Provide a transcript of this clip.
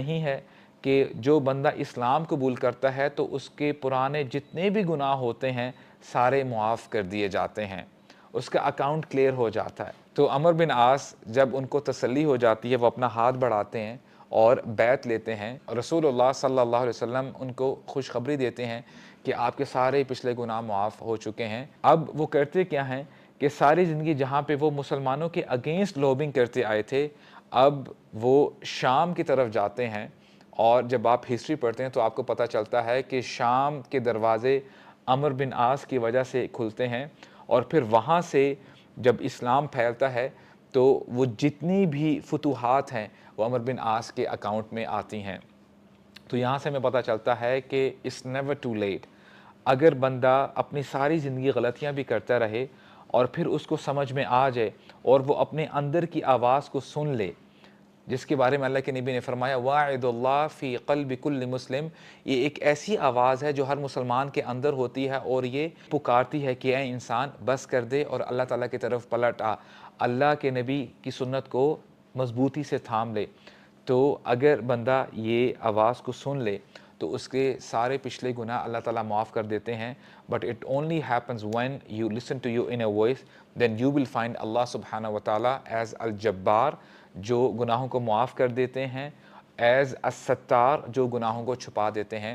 नहीं है कि जो बंदा इस्लाम कबूल करता है तो उसके पुराने जितने भी गुनाह होते हैं सारे मुआफ़ कर दिए जाते हैं, उसका अकाउंट क्लियर हो जाता है। तो अमर बिन आस जब उनको तसल्ली हो जाती है, वो अपना हाथ बढ़ाते हैं और बैत लेते हैं। रसूलुल्लाह सल्लल्लाहु अलैहि वसल्लम उनको खुशखबरी देते हैं कि आपके सारे पिछले गुनाह मुआफ़ हो चुके हैं। अब वो करते क्या हैं कि सारी ज़िंदगी जहाँ पे वो मुसलमानों के अगेंस्ट लॉबिंग करते आए थे, अब वो शाम की तरफ जाते हैं। और जब आप हिस्ट्री पढ़ते हैं तो आपको पता चलता है कि शाम के दरवाज़े अमर बिन आस की वजह से खुलते हैं, और फिर वहाँ से जब इस्लाम फैलता है तो वो जितनी भी फतूहात हैं वो अमर बिन आस के अकाउंट में आती हैं। तो यहाँ से हमें पता चलता है कि इट्स नेवर टू लेट। अगर बंदा अपनी सारी ज़िंदगी गलतियाँ भी करता रहे और फिर उसको समझ में आ जाए और वो अपने अंदर की आवाज़ को सुन ले, जिसके बारे में अल्लाह के नबी ने फरमाया वाइदुल्लाह फ़ी क़ल्बि कुल्लि मुस्लिम, ये एक ऐसी आवाज़ है जो हर मुसलमान के अंदर होती है और ये पुकारती है कि ऐ इंसान बस कर दे और अल्लाह ताला की तरफ पलट आ, अल्लाह के नबी की सुन्नत को मजबूती से थाम ले। तो अगर बंदा ये आवाज़ को सुन ले तो उसके सारे पिछले गुनाह अल्लाह ताला माफ़ कर देते हैं। But it only happens when you listen to you in a voice, then you will find Allah सुब्हानहू व तआला एज़ अल जब्बार, जो गुनाहों को माफ़ कर देते हैं, एज़ अस सत्तार, जो गुनाहों को छुपा देते हैं।